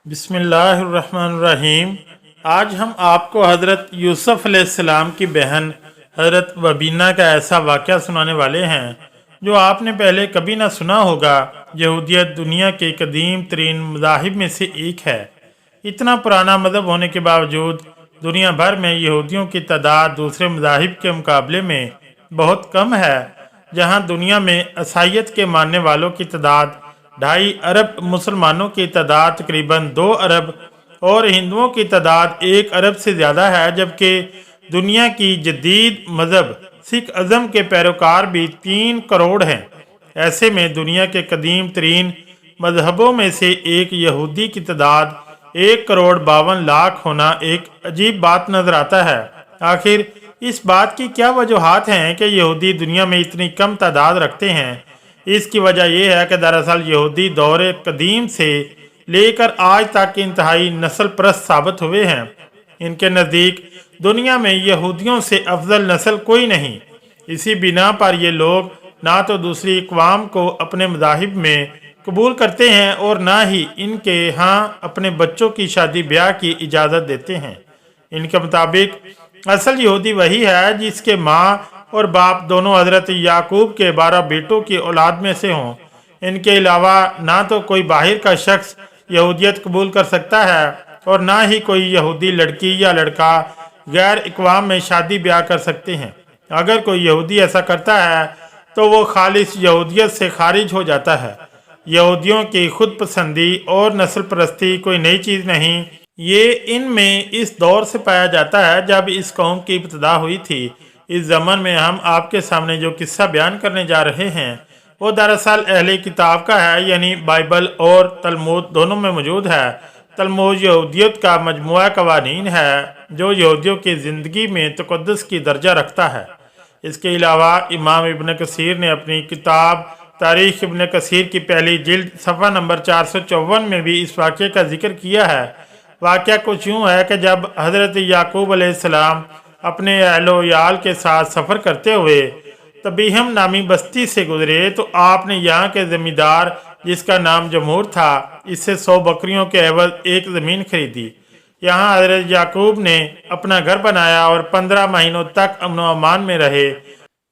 बिस्मिल्लाहिर्रहमानिर्रहीम। आज हम आपको हज़रत यूसुफ़ अलैहिस्सलाम की बहन हज़रत वबीना का ऐसा वाक़या सुनाने वाले हैं जो आपने पहले कभी ना सुना होगा। यहूदियत दुनिया के कदीम तरीन मज़ाहिब में से एक है। इतना पुराना मज़हब होने के बावजूद दुनिया भर में यहूदियों की तादाद दूसरे मज़ाहिब के मुकाबले में बहुत कम है। जहाँ दुनिया में ईसाईयत के मानने वालों की तादाद 2.5 अरब, मुसलमानों की तादाद तकरीबन 2 अरब और हिंदुओं की तादाद 1 अरब से ज़्यादा है, जबकि दुनिया की जदीद मज़हब सिख अज़म के पैरोकार भी 3 करोड़ हैं। ऐसे में दुनिया के कदीम तरीन मजहबों में से एक यहूदी की तादाद 1 करोड़ 52 लाख होना एक अजीब बात नजर आता है। आखिर इस बात की क्या वजूहात हैं कि यहूदी दुनिया में इतनी कम तादाद रखते हैं? इसकी वजह यह है कि दरअसल यहूदी दौर कदीम से लेकर आज तक इंतहाई नस्ल परस्त साबित हुए हैं। इनके नज़दीक दुनिया में यहूदियों से अफजल नस्ल कोई नहीं। इसी बिना पर ये लोग ना तो दूसरी अक़वाम को अपने मज़ाहिब में कबूल करते हैं और ना ही इनके यहाँ अपने बच्चों की शादी ब्याह की इजाज़त देते हैं। इनके मुताबिक असल यहूदी वही है जिसके माँ और बाप दोनों हज़रत याकूब के 12 बेटों की औलाद में से हों। इनके अलावा ना तो कोई बाहर का शख्स यहूदियत कबूल कर सकता है और ना ही कोई यहूदी लड़की या लड़का गैर अक़वाम में शादी ब्याह कर सकते हैं। अगर कोई यहूदी ऐसा करता है तो वो खालिस यहूदियत से खारिज हो जाता है। यहूदियों की खुद पसंदी और नस्ल परस्ती कोई नई चीज़ नहीं। ये इनमें इस दौर से पाया जाता है जब इस कौम की इब्तिदा हुई थी। इस ज़माने में हम आपके सामने जो किस्सा बयान करने जा रहे हैं वो दरअसल अहले किताब का है, यानी बाइबल और तलमूद दोनों में मौजूद है। तलमूद यहूदियत का मजमुआ कवानीन है जो यहूदियों की ज़िंदगी में तक़द्दुस की दर्जा रखता है। इसके अलावा इमाम इब्न कसीर ने अपनी किताब तारीख़ इब्न कसीर की पहली जिल्द सफ़ा नंबर 454 में भी इस वाक़े का जिक्र किया है। वाक़या कुछ यूँ है कि जब हज़रत याकूब अलैहिस्सलाम अपने अहलो याल के साथ सफ़र करते हुए तबीहम नामी बस्ती से गुजरे तो आपने यहाँ के ज़मींदार जिसका नाम जमहूर था इससे 100 बकरियों के एवज एक ज़मीन खरीदी। यहाँ हज़रत याकूब ने अपना घर बनाया और 15 महीनों तक अमन व अमान में रहे।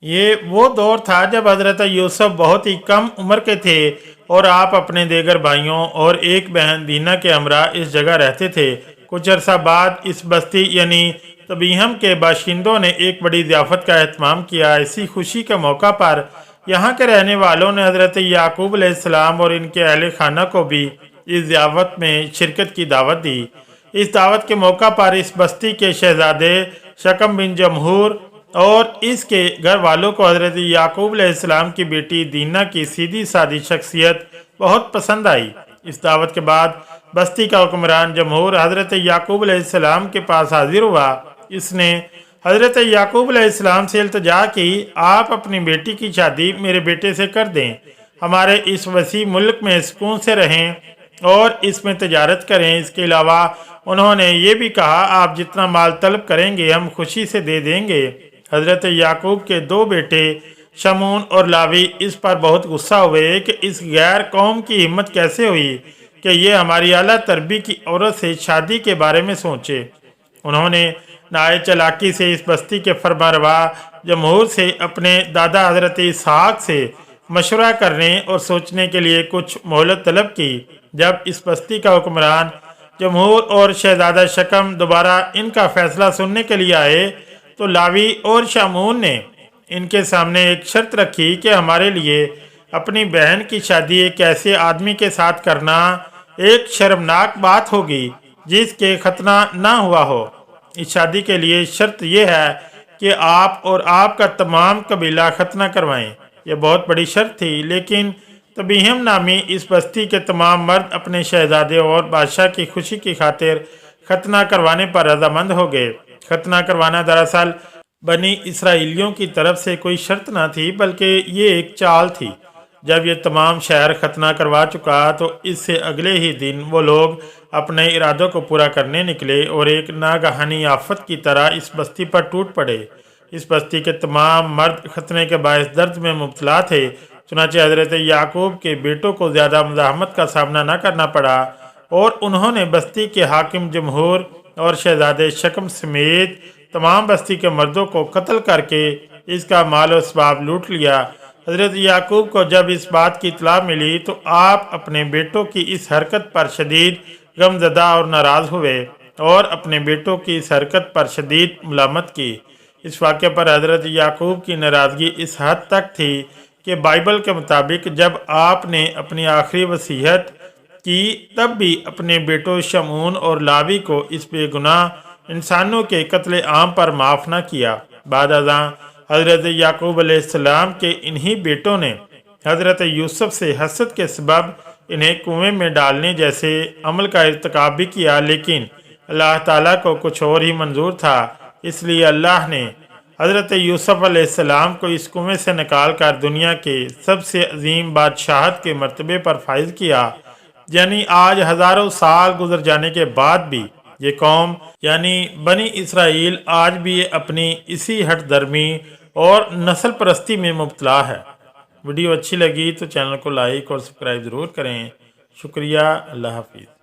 ये वो दौर था जब हज़रत यूसुफ बहुत ही कम उम्र के थे और आप अपने देगर भाइयों और एक बहन दीना के हमरा इस जगह रहते थे। कुछ अरसा बाद इस बस्ती यानी तबीहम के बाशिंदों ने एक बड़ी ज़ियाफ़त का एहतमाम किया। इसी खुशी के मौका पर यहाँ के रहने वालों ने हज़रत याकूब अलैहिस्सलाम और इनके अहले खाना को भी इस ज़ियाफ़त में शिरकत की दावत दी। इस दावत के मौका पर इस बस्ती के शहजादे शकम बिन जमहूर और इसके घर वालों को हज़रत याकूब अलैहिस्सलाम की बेटी दीना की सीधी सादी शख्सियत बहुत पसंद आई। इस दावत के बाद बस्ती का हुक्मरान जमहूर हज़रत याकूब अलैहिस्सलाम के पास हाजिर हुआ। इसने हज़रत याकूब अलैहिस्सलाम से इल्तिजा की, आप अपनी बेटी की शादी मेरे बेटे से कर दें, हमारे इस वसी मुल्क में सुकून से रहें और इसमें तजारत करें। इसके अलावा उन्होंने ये भी कहा, आप जितना माल तलब करेंगे हम खुशी से दे देंगे। हज़रत याकूब के 2 बेटे शमून और लावी इस पर बहुत गुस्सा हुए कि इस गैर कौम की हिम्मत कैसे हुई कि ये हमारी आला तरबी की औरत से शादी के बारे में सोचे। उन्होंने नाए चलाकी से इस बस्ती के फरमारवा जमहूर से अपने दादा हज़रत इसहाक से मशवरा करने और सोचने के लिए कुछ मोहलत तलब की। जब इस बस्ती का हुक्मरान जमहूर और शहजादा शकम दोबारा इनका फैसला सुनने के लिए आए तो लावी और शामून ने इनके सामने एक शर्त रखी कि हमारे लिए अपनी बहन की शादी एक ऐसे आदमी के साथ करना एक शर्मनाक बात होगी जिसके खतना ना हुआ हो। इस शादी के लिए शर्त यह है कि आप और आपका तमाम कबीला खतना करवाएं। यह बहुत बड़ी शर्त थी, लेकिन तबीहम नामी इस बस्ती के तमाम मर्द अपने शहजादे और बादशाह की खुशी की खातिर खतना करवाने पर रजामंद हो गए। खतना करवाना दरअसल बनी इसराइलियों की तरफ से कोई शर्त ना थी, बल्कि ये एक चाल थी। जब ये तमाम शहर खतना करवा चुका तो इससे अगले ही दिन वो लोग अपने इरादों को पूरा करने निकले और एक नागहानी आफत की तरह इस बस्ती पर टूट पड़े। इस बस्ती के तमाम मर्द खतने के बायस दर्द में मुब्तला थे। चुनांचे हज़रत याकूब के बेटों को ज़्यादा मज़ाहमत का सामना न करना पड़ा। और उन्होंने बस्ती के हाकिम जमहूर और शहजादे शकम समेत तमाम बस्ती के मर्दों को कत्ल करके इसका माल और असबाब लूट लिया। हज़रत याकूब को जब इस बात की इत्तला मिली तो आप अपने बेटों की इस हरकत पर शदीद गमज़दा और नाराज़ हुए और अपने बेटों की इस हरकत पर शदीद मुलामत की। इस वाक़े पर हज़रत याकूब की नाराज़गी इस हद तक थी कि बाइबल के मुताबिक जब आपने अपनी आखिरी वसीयत की तब भी अपने बेटों शमून और लावी को इस बेगुनाह इंसानों के कत्ले आम पर माफ़ न किया। बाद अज़ां हज़रत याकूब अलैहिस्सलाम के इन्हीं बेटों ने हज़रत यूसुफ से हसद के सबब इन्हें कुएं में डालने जैसे अमल का इर्तिकाब भी किया, लेकिन अल्लाह ताला को कुछ और ही मंजूर था। इसलिए अल्लाह ने हज़रत यूसुफ अलैहिस्सलाम को इस कुएं से निकाल कर दुनिया के सबसे अजीम बादशाहत के मर्तबे पर फाइज किया। यानी आज हज़ारों साल गुजर जाने के बाद भी ये कौम यानी बनी इसराइल आज भी अपनी इसी हट दर्मी और नस्ल परस्ती में मुब्तला है। वीडियो अच्छी लगी तो चैनल को लाइक और सब्सक्राइब ज़रूर करें। शुक्रिया। अल्लाह हाफिज़।